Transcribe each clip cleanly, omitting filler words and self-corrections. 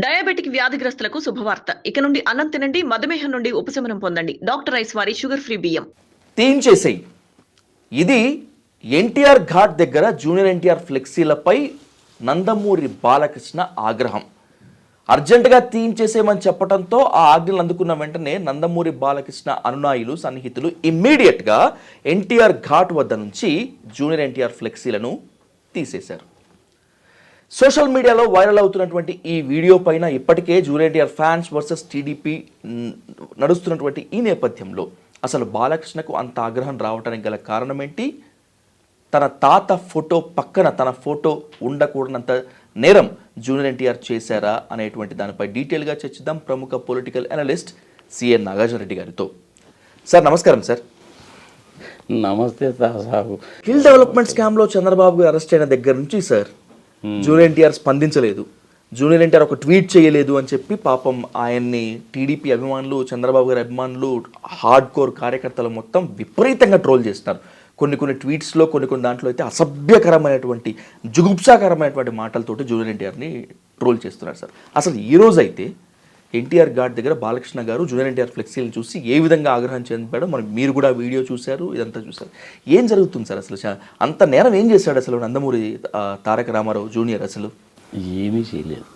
Diabetic వ్యాధిగ్రస్తులకు శుభవార్త. ఇక నుండి అన్నం తినండి, మధుమేహం నుండి ఉపశమనం పొందండి. డాక్టర్ ఐస్ వారి షుగర్ ఫ్రీ బియ్యం. తీయించేసేయి. ఇది ఎన్టీఆర్ ఘాట్ దగ్గర జూనియర్ ఎన్టీఆర్ ఫ్లెక్సీలపై నందమూరి బాలకృష్ణ ఆగ్రహం. అర్జెంటుగా తీయించేసేయమని చెప్పడంతో ఆ ఆజ్ఞలు అందుకున్న వెంటనే నందమూరి బాలకృష్ణ అనునాయులు, సన్నిహితులు ఇమ్మీడియట్గా ఎన్టీఆర్ ఘాట్ వద్ద నుంచి జూనియర్ ఎన్టీఆర్ ఫ్లెక్సీలను తీసేశారు. సోషల్ మీడియాలో వైరల్ అవుతున్నటువంటి ఈ వీడియో పైన ఇప్పటికే junior NTR fans versus TDP నడుస్తున్నటువంటి ఈ నేపథ్యంలో అసలు బాలకృష్ణకు అంత ఆగ్రహం రావడానికి గల కారణం ఏంటి? తన తాత ఫోటో పక్కన తన ఫోటో ఉండకూడనంత నేరం జూనియర్ ఎన్టీఆర్ చేశారా అనేటువంటి దానిపై డీటెయిల్గా చర్చిద్దాం ప్రముఖ political analyst C N Nagarjuna Reddy గారితో. సార్ నమస్కారం. సార్ నమస్తే సాబు. హిల్ డెవలప్మెంట్ స్కామ్లో చంద్రబాబు అరెస్ట్ అయిన దగ్గర నుంచి సార్ జూనియర్ ఎన్టీఆర్ స్పందించలేదు, జూనియర్ ఎన్టీఆర్ ఒక ట్వీట్ చేయలేదు అని చెప్పి పాపం ఆయన్ని టీడీపీ అభిమానులు, చంద్రబాబు గారి అభిమానులు, హార్డ్ కోర్ కార్యకర్తలు మొత్తం విపరీతంగా ట్రోల్ చేస్తున్నారు. కొన్ని ట్వీట్స్లో కొన్ని దాంట్లో అయితే అసభ్యకరమైనటువంటి, జుగుప్సాకరమైనటువంటి మాటలతోటి జూనియర్ ఎన్టీఆర్ని ట్రోల్ చేస్తున్నారు. సార్ అసలు ఈరోజు అయితే ఎన్టీఆర్ ఘాట్ దగ్గర బాలకృష్ణ గారు జూనియర్ ఎన్టీఆర్ ఫ్లెక్సీలను చూసి ఏ విధంగా ఆగ్రహం చెందాడో మీరు కూడా వీడియో చూశారు, ఇదంతా చూశారు. ఏం జరుగుతుంది సార్? అసలు అంత నేరం ఏం చేశాడు అసలు నందమూరి తారక రామారావు జూనియర్? అసలు ఏమీ చేయలేదు.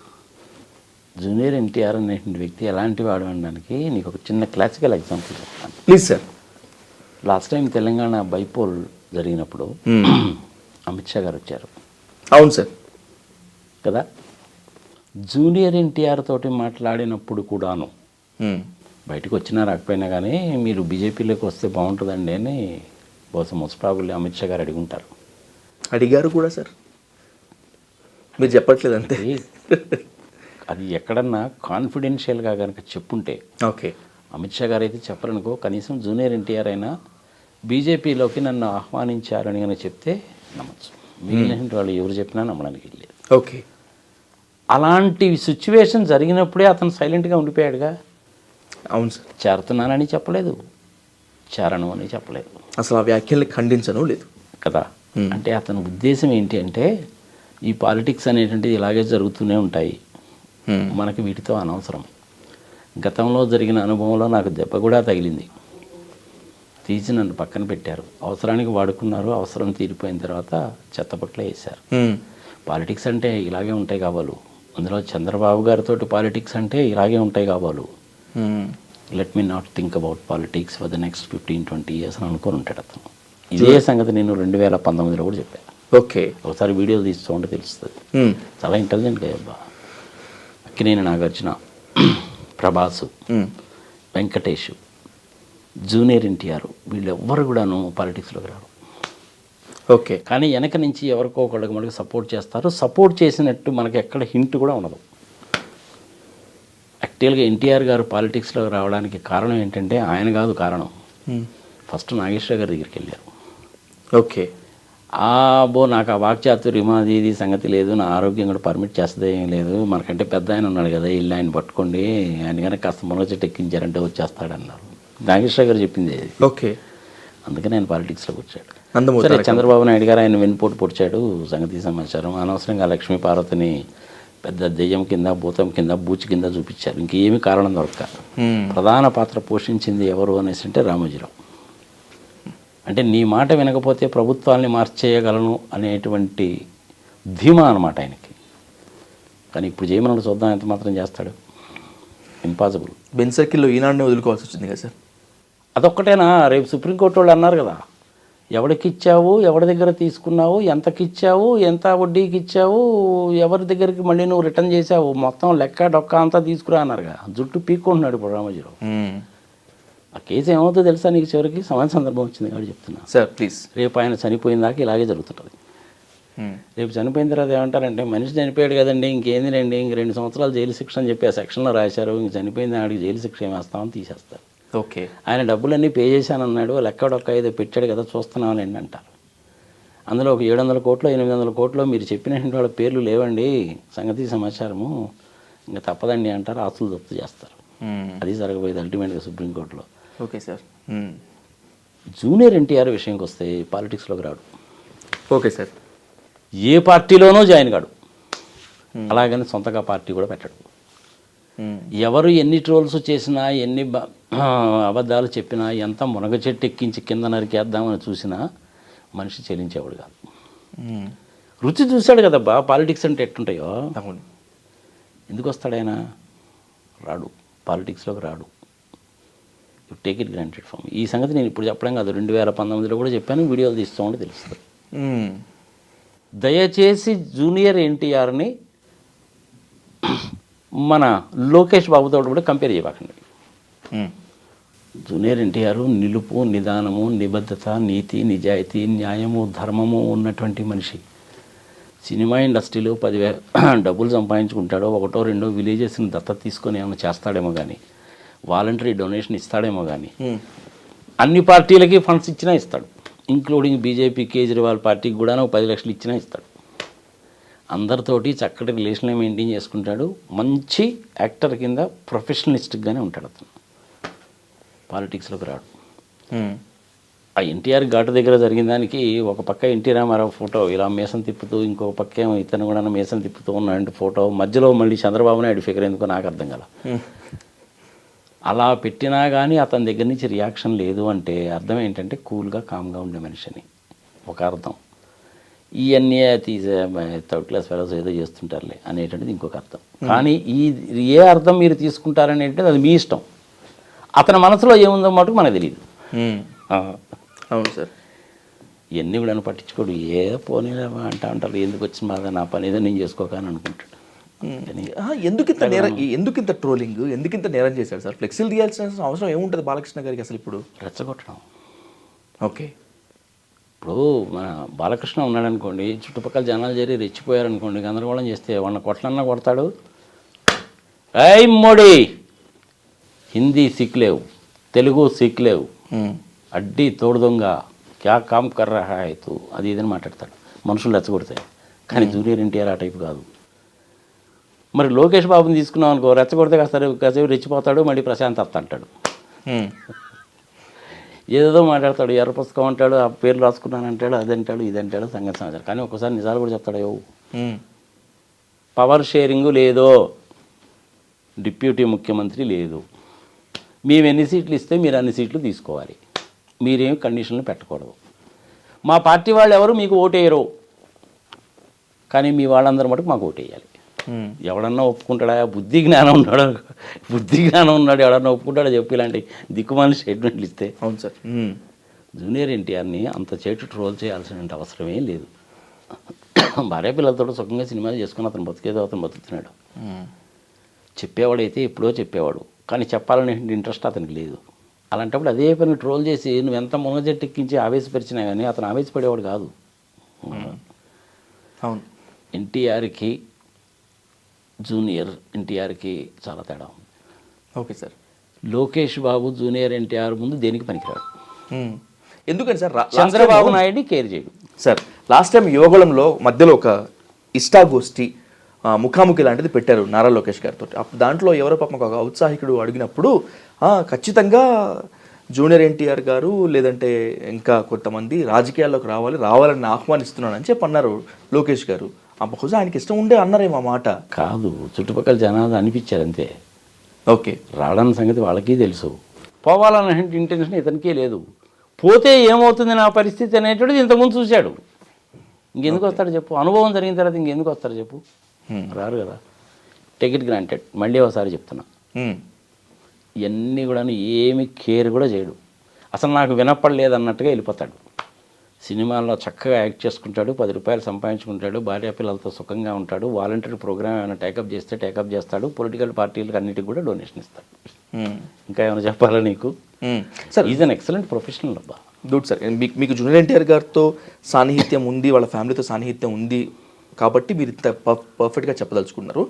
జూనియర్ ఎన్టీఆర్ అనేటువంటి వ్యక్తి ఎలాంటి వాడు అనడానికి నీకు ఒక చిన్న క్లాసికల్ ఎగ్జాంపుల్ చెప్తాను please sir. Last time Telangana bypoll జరిగినప్పుడు అమిత్ షా గారు వచ్చారు. అవును సార్ కదా. జూనియర్ ఎన్టీఆర్ తోటి మాట్లాడినప్పుడు కూడాను బయటకు వచ్చినా రాకపోయినా కానీ మీరు బీజేపీలోకి వస్తే బాగుంటుందండి అని బహుశా మున్సిపాబుల్ అమిత్ షా గారు అడుగుంటారు. అడిగారు కూడా సార్, మీరు చెప్పట్లేదు అంతే. అది ఎక్కడన్నా కాన్ఫిడెన్షియల్గా కనుక చెప్పుంటే ఓకే, అమిత్ షా గారు అయితే చెప్పరనుకో, కనీసం జూనియర్ ఎన్టీఆర్ అయినా బీజేపీలోకి నన్ను ఆహ్వానించారని కనుక చెప్తే నమ్మచ్చు. మిగిలిన వాళ్ళు ఎవరు చెప్పినా నమ్మడానికి లేదు. ఓకే, అలాంటి సిచ్యువేషన్ జరిగినప్పుడే అతను సైలెంట్గా ఉండిపోయాడుగా. అవును సార్. చేరుతున్నానని చెప్పలేదు, చేరను అని చెప్పలేదు, అసలు ఆ వ్యాఖ్యల్ని ఖండించను లేదు కదా. అంటే అతని ఉద్దేశం ఏంటి అంటే ఈ పాలిటిక్స్ అనేటువంటిది ఇలాగే జరుగుతూనే ఉంటాయి, మనకి వీటితో అనవసరం. గతంలో జరిగిన అనుభవంలో నాకు దెబ్బ కూడా తగిలింది, తీసి నన్ను పక్కన పెట్టారు, అవసరానికి వాడుకున్నారు, అవసరం తీరిపోయిన తర్వాత చెత్తపట్ల వేశారు. పాలిటిక్స్ అంటే ఇలాగే ఉంటాయి కావాలి, అందులో చంద్రబాబు గారితో పాలిటిక్స్ అంటే ఇలాగే ఉంటాయి కావాలి. Let me not think about politics for the next 15-20 years అని అనుకొని ఉంటాడు అతను. ఇదే సంగతి నేను 2019లో కూడా చెప్పాను. ఓకే, ఒకసారి వీడియోలు తీస్తూ ఉంటే తెలుస్తుంది. చాలా ఇంటెలిజెంట్ అబ్బా. అక్కినేని నాగార్జున, ప్రభాసు, వెంకటేష్, జూనియర్ ఎన్టీఆర్ వీళ్ళెవ్వరు కూడాను పాలిటిక్స్లోకి రారు. ఓకే, కానీ వెనక నుంచి ఎవరికో ఒకళ్ళకి మనకి సపోర్ట్ చేస్తారు. సపోర్ట్ చేసినట్టు మనకి ఎక్కడ హింట్ కూడా ఉండదు. యాక్చువల్గా ఎన్టీఆర్ గారు పాలిటిక్స్లో రావడానికి కారణం ఏంటంటే ఆయన కాదు కారణం, ఫస్ట్ నాగేశ్వర గారి దగ్గరికి వెళ్ళారు. ఓకే, నాకు ఆ వాక్చాతుర్యం అది ఇది సంగతి లేదు, నా ఆరోగ్యం కూడా పర్మిట్ చేస్తుంది ఏం లేదు, మనకంటే పెద్ద ఆయన ఉన్నాడు కదా, ఇల్లు ఆయన పట్టుకోండి, ఆయన కనుక కాస్త మనోచెట్టు ఎక్కించారంటే వచ్చేస్తాడన్నారు. నాగేశ్వర గారు చెప్పింది అది. ఓకే, అందుకని ఆయన పాలిటిక్స్లోకి వచ్చాడు. సరే, చంద్రబాబు నాయుడు గారు ఆయన వెన్నుపోటు పొడిచాడు, సంగతి సమాచారం. అనవసరంగా లక్ష్మీ పార్వతిని పెద్ద దెయ్యం కింద, భూతం కింద, బూచి కింద చూపించారు. ఇంకేమీ కారణం దొరక. ప్రధాన పాత్ర పోషించింది ఎవరు అనేసి అంటే రామోజీరావు. అంటే నీ మాట వినకపోతే ప్రభుత్వాన్ని మార్చేయగలను అనేటువంటి ధీమా అనమాట ఆయనకి. కానీ ఇప్పుడు చేయమన్నాడు, చూద్దాం ఎంత మాత్రం చేస్తాడు. ఇంపాసిబుల్. బెన్ సర్కిల్లో ఈనాడునే వదులుకోవాల్సి వచ్చింది కదా సార్. అదొక్కటేనా? రేపు సుప్రీంకోర్టు వాళ్ళు అన్నారు కదా, ఎవరికి ఇచ్చావు, ఎవరి దగ్గర తీసుకున్నావు, ఎంతకి ఇచ్చావు, ఎంత వడ్డీకి ఇచ్చావు, ఎవరి దగ్గరికి మళ్ళీ నువ్వు రిటర్న్ చేసావు, మొత్తం లెక్క డొక్క అంతా తీసుకురా అన్నారుగా. జుట్టు పీక్కుంటున్నాడు ఇప్పుడు రామోజీరావు. ఆ కేసు ఏమవుతుందో తెలుసా నీకు? చివరికి సమాన సందర్భం వచ్చింది కాబట్టి చెప్తున్నా సార్ ప్లీజ్. రేపు ఆయన చనిపోయిన దాకా ఇలాగే జరుగుతుంటుంది. రేపు చనిపోయిన తర్వాత ఏమంటారంటే మనిషి చనిపోయాడు కదండి, ఇంకేంది రండి, ఇంక 2 సంవత్సరాలు జైలు శిక్ష అని చెప్పి ఆ సెక్షన్లో రాశారు, ఇంక చనిపోయింది ఆడికి జైలు శిక్ష ఏమేస్తామని తీసేస్తారు. ఓకే, ఆయన డబ్బులన్నీ పే చేశానన్నాడు, లెక్కడొక్క ఏదో పెట్టాడు కదా చూస్తున్నామని అంటారు. అందులో ఒక 700 కోట్లు 800 కోట్లు మీరు చెప్పినటువంటి వాళ్ళ పేర్లు లేవండి, సంగతి సమాచారము, ఇంకా తప్పదండి అంటారు, ఆస్తులు జప్తు చేస్తారు. అది జరగబోయేది అల్టిమేట్గా సుప్రీంకోర్టులో. Okay sir. జూనియర్ ఎన్టీఆర్ విషయంకి వస్తే పాలిటిక్స్లోకి రాడు. Okay sir. ఏ పార్టీలోనూ జాయిన్ కాడు, అలాగని సొంతగా పార్టీ కూడా పెట్టడు. ఎవరు ఎన్ని ట్రోల్స్ చేసినా ఎన్ని అబద్ధాలు చెప్పినా ఎంత మునగ చెట్టు ఎక్కించి కింద నరికేద్దామని చూసినా మనిషి చెల్లించేవాడు కాదు. రుచి చూశాడు కదబ్బా పాలిటిక్స్ అంటే ఎట్టుంటాయో. అవును. ఎందుకు వస్తాడు ఆయన? రాడు, పాలిటిక్స్లోకి రాడు. టేక్ ఇట్ గ్రాంటెడ్ ఫామ్. ఈ సంగతి నేను ఇప్పుడు చెప్పడం కాదు, 2019లో కూడా చెప్పాను, వీడియోలు తీస్తూ ఉంటే తెలుస్తుంది. దయచేసి జూనియర్ ఎన్టీఆర్ని మన లోకేష్ బాబుతో కూడా కంపేర్ చేయకండి. జూనియర్ ఎన్టీఆర్ నిలుపు, నిదానము, నిబద్ధత, నీతి, నిజాయితీ, న్యాయము, ధర్మము ఉన్నటువంటి మనిషి. సినిమా ఇండస్ట్రీలో 10,000 డబ్బులు సంపాదించుకుంటాడో, ఒకటో రెండో విలేజెస్ని దత్తత తీసుకొని ఏమైనా చేస్తాడేమో కానీ, వాలంటరీ డొనేషన్ ఇస్తాడేమో కానీ, అన్ని పార్టీలకి ఫండ్స్ ఇచ్చినా ఇస్తాడు, ఇంక్లూడింగ్ బీజేపీ కేజ్రీవాల్ పార్టీకి కూడా 10 లక్షలు ఇచ్చినా ఇస్తాడు. అందరితోటి చక్కటి రిలేషన్లు మెయింటైన్ చేసుకుంటాడు. మంచి యాక్టర్ కింద ప్రొఫెషనలిస్ట్గానే ఉంటాడు అతను. పాలిటిక్స్లోకి రాడు. ఆ ఎన్టీఆర్ ఘాటు దగ్గర జరిగిన దానికి ఒక పక్క ఎన్టీ రామారావు ఫోటో ఇలా మేసం తిప్పుతూ, ఇంకొక పక్క ఏమో ఇతను కూడా మేసం తిప్పుతూ ఉన్నాడు ఫోటో, మధ్యలో మళ్ళీ చంద్రబాబు నాయుడు ఫిగర్ ఎందుకో నాకు అర్థం కాల. అలా పెట్టినా కానీ అతని దగ్గర నుంచి రియాక్షన్ లేదు అంటే అర్థం ఏంటంటే కూల్గా కామ్గా ఉండే మనిషిని ఒక అర్థం. ఇవన్నీ థర్డ్ క్లాస్ ఫెలోస్ ఏదో చేస్తుంటారులే అనేటువంటిది ఇంకొక అర్థం. కానీ ఏ అర్థం మీరు తీసుకుంటారనేది అది మీ ఇష్టం. అతని మనసులో ఏముందో మటుకు మనకు తెలియదు. అవును సార్. ఇవన్నీ కూడా పట్టించుకోడు. ఏదో పోనీ అంటా ఉంటారు, ఎందుకు వచ్చిన బాధ, నా పని ఏదో నేను చేసుకోక అని అనుకుంటాడు. ఎందుకింత ట్రోలింగ్, ఎందుకింత నేరం చేశాడు సార్? ఫ్లెక్సీలు తీయాల్సిన అవసరం ఏముంటుంది బాలకృష్ణ గారికి అసలు? ఇప్పుడు రెచ్చగొట్టడం. ఓకే, ఇప్పుడు మన బాలకృష్ణ ఉన్నాడు అనుకోండి, చుట్టుపక్కల జనాలు చేరి రెచ్చిపోయారనుకోండి, గందరగోళం చేస్తే వాళ్ళని కొట్లన్నా కొడతాడు. ఐ మోడీ, హిందీ సిక్లేవు, తెలుగు సిక్లేవు, అడ్డీ తోడు దొంగ, క్యా కామ్ కర్ రహా హై తూ, అది ఇదని మాట్లాడతాడు. మనుషులు రెచ్చగొడతాయి. కానీ జూనియర్ ఎన్టీఆర్ ఆ టైపు కాదు. మరి లోకేష్ బాబుని తీసుకున్నాం అనుకో, రెచ్చగొడితే కాసేపు రెచ్చిపోతాడు, మళ్ళీ ప్రశాంత్ అత్త అంటాడు, ఏదేదో మాట్లాడతాడు, ఎర్ర పుస్తకం అంటాడు, ఆ పేర్లు రాసుకున్నాను అంటాడు, అది అంటాడు, ఇది అంటాడు, సంగతి సమాచారం. కానీ ఒకసారి నిజాలు కూడా చెప్తాడు. పవర్ షేరింగ్ లేదో, డిప్యూటీ ముఖ్యమంత్రి లేదు, మేము ఎన్ని సీట్లు ఇస్తే మీరు అన్ని సీట్లు తీసుకోవాలి, మీరేమి కండిషన్లు పెట్టకూడదు, మా పార్టీ వాళ్ళు ఎవరు మీకు ఓటేయరు, కానీ మీ వాళ్ళందరూ మటుకు మాకు ఓటేయాలి. ఎవడన్నా ఒప్పుకుంటాడా? బుద్ధి జ్ఞానం ఉన్నాడు ఎవడన్నా ఒప్పుకుంటాడో చెప్పి ఇలాంటి దిక్కుమాలి స్టేట్మెంట్లు ఇస్తే. అవును సార్. జూనియర్ ఎన్టీఆర్ని అంత చేటు ట్రోల్ చేయాల్సిన అవసరమే లేదు. భార్య పిల్లలతో సుఖంగా సినిమాలు చేసుకుని అతను బతికేదో అతను బతుకుతున్నాడు. చెప్పేవాడైతే ఎప్పుడో చెప్పేవాడు, కానీ చెప్పాలనే ఇంట్రెస్ట్ అతనికి లేదు. అలాంటప్పుడు అదే పని ట్రోల్ చేసి నువ్వు ఎంత మునగజెట్టు ఎక్కించి ఆవేశపరిచినా కానీ అతను ఆవేశపడేవాడు కాదు. అవును. ఎన్టీఆర్కి జూనియర్ ఎన్టీఆర్కి చాలా తేడా ఉంది. Okay sir. Lokesh Babu junior NTR ముందు దేనికి పనికిరాడు. ఎందుకని సార్? చంద్రబాబు నాయుడిని కేర్ చేయడు సార్. లాస్ట్ టైం యోగళంలో మధ్యలో ఒక ఇష్టాగోష్ఠి ముఖాముఖి లాంటిది పెట్టారు నారా లోకేష్ గారితో. దాంట్లో ఎవరో పాపం ఒక ఔత్సాహికుడు అడిగినప్పుడు ఖచ్చితంగా జూనియర్ ఎన్టీఆర్ గారు లేదంటే ఇంకా కొంతమంది రాజకీయాల్లోకి రావాలని ఆహ్వానిస్తున్నానని చెప్పి అన్నారు లోకేష్ గారు. బహుశా ఆయనకి ఇష్టం ఉండే అన్నారేమో ఆ మాట. కాదు, చుట్టుపక్కల జనాలు అనిపించారు అంతే. ఓకే, రావడానికి సంగతి వాళ్ళకి తెలుసు, పోవాలన్న ఇంటెన్షన్ ఇతనికే లేదు. పోతే ఏమవుతుంది నా పరిస్థితి అనేటువంటిది ఇంతకుముందు చూశాడు. ఇంకెందుకు వస్తాడు చెప్పు? అనుభవం జరిగిన తర్వాత ఇంకెందుకు వస్తాడు చెప్పు? రారు కదా. Take it granted. మళ్ళీ ఒకసారి చెప్తున్నా, ఇవన్నీ కూడా ఏమి కేర్ కూడా చేయడు. అసలు నాకు వినపడలేదు అన్నట్టుగా వెళ్ళిపోతాడు. సినిమాల్లో చక్కగా యాక్ట్ చేసుకుంటాడు, 10 రూపాయలు సంపాదించుకుంటాడు, భార్య పిల్లలతో సుఖంగా ఉంటాడు, వాలంటరీ ప్రోగ్రామ్ ఏమైనా టేకప్ చేస్తే టేకప్ చేస్తాడు, పొలిటికల్ పార్టీలకు అన్నిటికి కూడా డొనేషన్ ఇస్తాడు. ఇంకా ఏమైనా చెప్పాలా నీకు? Sir is an excellent professional అబ్బా. Good sir. మీకు జూనియర్ ఎన్టీఆర్ గారితో సాన్నిహిత్యం ఉంది, వాళ్ళ ఫ్యామిలీతో సాన్నిహిత్యం ఉంది కాబట్టి మీరు ఇంత పర్ఫెక్ట్గా చెప్పదలుచుకున్నారు.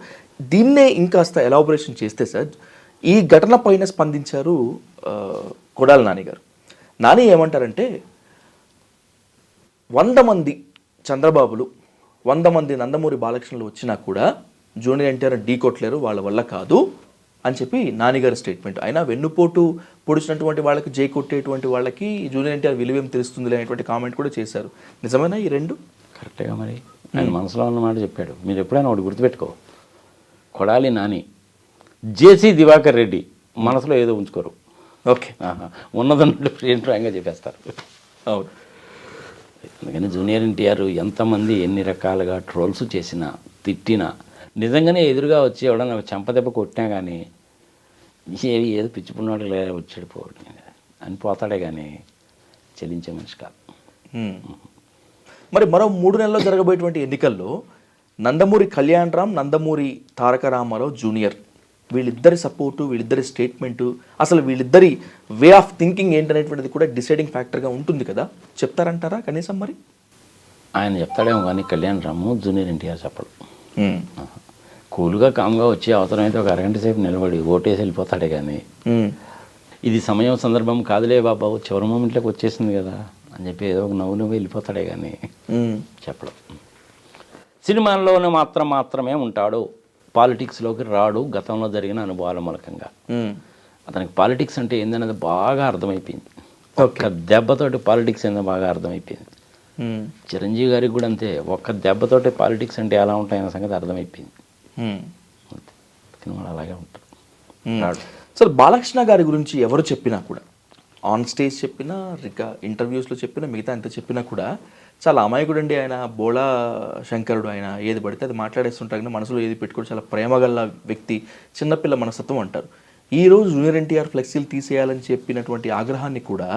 దీన్నే ఇంకాస్త ఎలాబొరేషన్ చేస్తే సార్, ఈ ఘటన పైన స్పందించారు కొడాలి నాని గారు. నాని ఏమంటారంటే 100 మంది చంద్రబాబులు, 100 మంది నందమూరి బాలకృష్ణలు వచ్చినా కూడా జూనియర్ ఎన్టీఆర్ ఢీ కొట్టలేరు, వాళ్ళ వల్ల కాదు అని చెప్పి నానిగారి స్టేట్మెంట్. అయినా వెన్నుపోటు పొడిచినటువంటి వాళ్ళకి, జై కొట్టేటువంటి వాళ్ళకి జూనియర్ ఎన్టీఆర్ విలువేం తెలుస్తుంది అనేటువంటి కామెంట్ కూడా చేశారు. నిజమేనా ఈ రెండు? కరెక్ట్గా మరి ఆయన మనసులో ఉన్న మాట చెప్పాడు. మీరు ఎప్పుడైనా ఒకటి గుర్తుపెట్టుకో, కొడాలి నాని జేసీ దివాకర్ రెడ్డి మనసులో ఏదో ఉంచుకోరు. ఓకే. ఉన్నదన్నట్టు ఏంట్రాంగా చెప్పేస్తారు. అవును. అందుకని జూనియర్ ఎన్టీఆర్ ఎంతమంది ఎన్ని రకాలుగా ట్రోల్స్ చేసినా తిట్టినా నిజంగానే ఎదురుగా వచ్చి ఎవడన్నా చెంపదెబ్బ కొట్టినా కానీ ఏదో పిచ్చిపున్నాడు లేదా వచ్చాడు పోవడం అని పోతాడే కానీ చెల్లించే మనిషి కాదు. మరి మరో 3 నెలల్లో జరగబోయేటువంటి ఎన్నికల్లో నందమూరి కళ్యాణ్ రామ్, నందమూరి తారక రామారావు జూనియర్ వీళ్ళిద్దరి సపోర్టు, వీళ్ళిద్దరి స్టేట్మెంటు, అసలు వీళ్ళిద్దరి వే ఆఫ్ థింకింగ్ ఏంటనేటువంటిది కూడా డిసైడింగ్ ఫ్యాక్టర్గా ఉంటుంది కదా, చెప్తారంటారా కనీసం? మరి ఆయన చెప్తాడేమో కానీ కళ్యాణ్ రాము జూనియర్ ఎన్టీఆర్ చెప్పడు. కూల్గా కామ్గా వచ్చి అవసరమైతే ఒక అరగంట సేపు నిలబడి ఓటేసి వెళ్ళిపోతాడే కానీ ఇది సమయం సందర్భం కాదులే బాబా చివరి మూమెంట్లోకి వచ్చేసింది కదా అని చెప్పి ఏదో ఒక నవ్వు వెళ్ళిపోతాడే కానీ చెప్పడం. సినిమాల్లోనే మాత్రమే ఉంటాడు, పాలిటిక్స్లోకి రాడు. గతంలో జరిగిన అనుభవాల మూలకంగా అతనికి పాలిటిక్స్ అంటే ఏందనేది బాగా అర్థమైపోయింది. ఒక్క దెబ్బతోటి పాలిటిక్స్ ఏందో బాగా అర్థమైపోయింది. చిరంజీవి గారికి కూడా అంతే, ఒక్క దెబ్బతోటి పాలిటిక్స్ అంటే ఎలా ఉంటాయన్న సంగతి అర్థమైపోయింది. సినిమాలు అలాగే ఉంటారు. సార్, బాలకృష్ణ గారి గురించి ఎవరు చెప్పినా కూడా, ఆన్ స్టేజ్ చెప్పినా, ఇంకా ఇంటర్వ్యూస్లో చెప్పినా, మిగతా ఎంత చెప్పినా కూడా చాలా అమాయకుడు అండి ఆయన, బోళా శంకరుడు ఆయన, ఏది పడితే అది మాట్లాడేస్తుంటారు కానీ మనసులో ఏది పెట్టుకోవడం, చాలా ప్రేమగల వ్యక్తి, చిన్నపిల్ల మనస్తత్వం అంటారు. ఈరోజు జూనియర్ ఎన్టీఆర్ ఫ్లెక్సీలు తీసేయాలని చెప్పినటువంటి ఆగ్రహాన్ని కూడా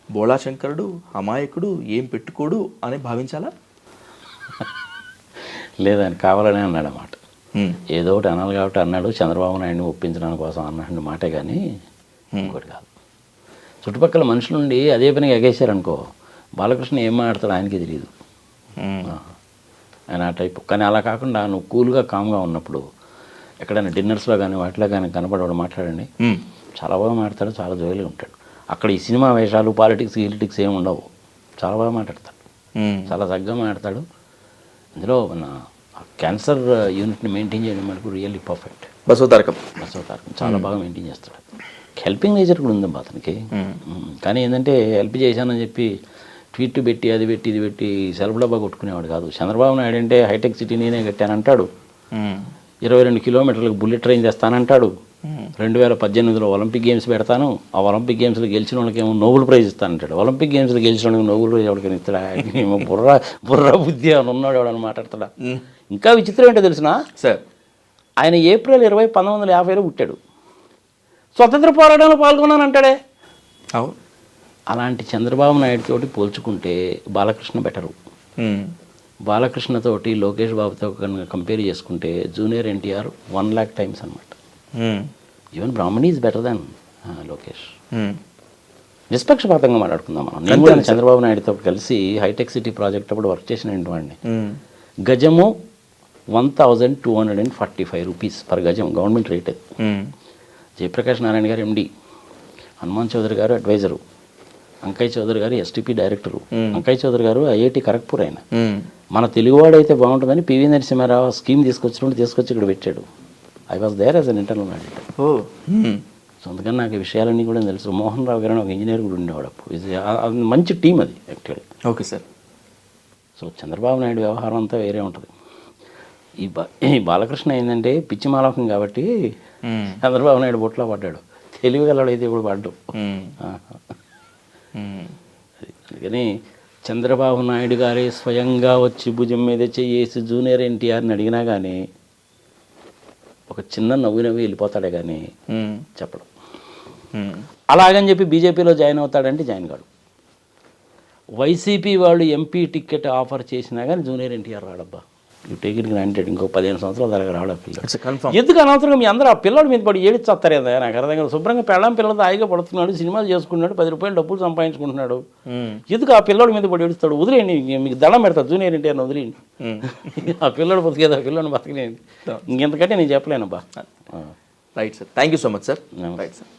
బోళా శంకరుడు, అమాయకుడు, ఏం పెట్టుకోడు అని భావించాలా? లేదని కావాలనే అన్నాడు అన్నమాట. ఏదో ఒకటి అనాలి కాబట్టి అన్నాడు. చంద్రబాబు నాయుడిని ఒప్పించడానికి కోసం అన్నాడు మాటే కానీ ఇంకోటి కాదు. చుట్టుపక్కల మనుషుల నుండి అదే పనిగా ఎగేశారనుకో, బాలకృష్ణ ఏం మాట్లాడతాడు ఆయనకి తెలియదు. ఆయన ఆ టైపు. కానీ అలా కాకుండా నువ్వు కూల్గా కామ్గా ఉన్నప్పుడు ఎక్కడైనా డిన్నర్స్లో కానీ వాటిలో కానీ కనపడవాడు మాట్లాడండి, చాలా బాగా మాట్లాడతాడు, చాలా జోలిగా ఉంటాడు. అక్కడ ఈ సినిమా వేషాలు, పాలిటిక్స్ ఏమి ఉండవు. చాలా బాగా మాట్లాడతాడు, చాలా చక్కగా మాట్లాడతాడు. అందులో మన క్యాన్సర్ యూనిట్ని మెయింటైన్ చేయడం మనకు రియల్లీ పర్ఫెక్ట్. బసవతారకం చాలా బాగా మెయింటైన్ చేస్తాడు. హెల్పింగ్ నేచర్ కూడా ఉందమ్మా అతనికి. కానీ ఏంటంటే హెల్ప్ చేశానని చెప్పి ట్వీట్ పెట్టి అది పెట్టి ఇది పెట్టి సెల్ఫ్ డబ్బా కొట్టుకునేవాడు కాదు. చంద్రబాబు నాయుడు అంటే హైటెక్ సిటీ నేనే కట్టానంటాడు, 22 కిలోమీటర్లకు బుల్లెట్ ట్రైన్ చేస్తానంటాడు, 2018లో ఒలింపిక్ గేమ్స్ పెడతాను, ఆ ఒలింపిక్ గేమ్స్లో గెలిచిన వాళ్ళకి ఏమో నోబెల్ ప్రైజ్ ఇస్తానంటాడు. ఒలింపిక్ గేమ్స్లో గెలిచిన వాళ్ళకి నోబెల్ ప్రైజ్ ఎవరికైనా ఇస్తాడా? బుర్ర బుద్ధి అని ఉన్నాడు ఎవడని మాట్లాడతాడా? ఇంకా విచిత్రం ఏంటో తెలిసిన సార్, ఆయన ఏప్రిల్ 20, 1950లో పుట్టాడు. స్వతంత్ర పోరాటంలో పాల్గొన్నానంటాడే. అవును. అలాంటి చంద్రబాబు నాయుడు తోటి పోల్చుకుంటే బాలకృష్ణ బెటరు. బాలకృష్ణతోటి లోకేష్ బాబుతో కనుక కంపేర్ చేసుకుంటే జూనియర్ ఎన్టీఆర్ 1 lakh టైమ్స్ అనమాట. Even Brahmani is better than Lokesh. నిష్పక్షపాతంగా మాట్లాడుకుందాం మనం. నేను కూడా చంద్రబాబు నాయుడుతో కలిసి హైటెక్ సిటీ ప్రాజెక్ట్ అప్పుడు వర్క్ చేసిన వాడిని. గజము 1245 రూపీస్ పర్ గజం గవర్నమెంట్ రేట్. జయప్రకాష్ నారాయణ గారు ఎండి, హనుమాన్ చౌదరి గారు అడ్వైజరు, అంకయ్య చౌదరి గారు ఎస్టీపీ డైరెక్టరు. అంకయ్య చౌదరి గారు ఐఐటి ఖరగ్పూర్. ఆయన మన తెలుగువాడు అయితే బాగుంటుందని పివి నరసింహారావు స్కీమ్ తీసుకొచ్చి ఇక్కడ పెట్టాడు. I was there as an internal auditor. So అందుకని నాకు ఈ విషయాలన్నీ కూడా తెలుసు. మోహన్ రావు గారు ఒక ఇంజనీర్ కూడా ఉండేవాడు అప్పుడు. మంచి టీం అది actually. Okay sir. So Chandrababu Naidu వ్యవహారం అంతా వేరే ఉంటుంది. ఈ బాలకృష్ణ ఏంటంటే పిచ్చి మాలకం కాబట్టి చంద్రబాబు నాయుడు బొట్లో పడ్డాడు. తెలివిగలడు అయితే ఇప్పుడు పడ్డు. అందుకని చంద్రబాబు నాయుడు గారే స్వయంగా వచ్చి భుజం మీద చేసి జూనియర్ ఎన్టీఆర్ని అడిగినా కానీ ఒక చిన్న నవ్వు వెళ్ళిపోతాడే కానీ చెప్పడం. అలాగని చెప్పి బీజేపీలో జాయిన్ అవుతాడంటే జాయిన్ కాడు. వైసీపీ వాళ్ళు ఎంపీ టికెట్ ఆఫర్ చేసినా కానీ జూనియర్ ఎన్టీఆర్ రాడబ్బా. You take it granted. ఇంకో 15 సంవత్సరాల దాకా రాడు ఆ పిల్లలు. ఎందుకు అనవసరంగా మీ అందరూ ఆ పిల్లడి మీద పడి ఏడిచేస్తారు కదా? నాకు అర్థం కాదు. శుభ్రంగా పిల్లలతో హాయిగా పడుతున్నాడు, సినిమాలు చేసుకున్నాడు, 10 రూపాయలు డబ్బులు సంపాదించుకుంటున్నాడు. ఎందుకు ఆ పిల్లడి మీద పడి ఏడుస్తాడు? వదిలేయండి, మీకు దండం పెడతాడు జూనియర్ ఎన్టీఆర్ని వదిలేయండి. ఆ పిల్లడు బతికేదా, ఆ పిల్లని బతకలేండి. ఇంకెంతకంటే నేను చెప్పలేనబ్బా. Right sir, thank you so much sir. Right sir.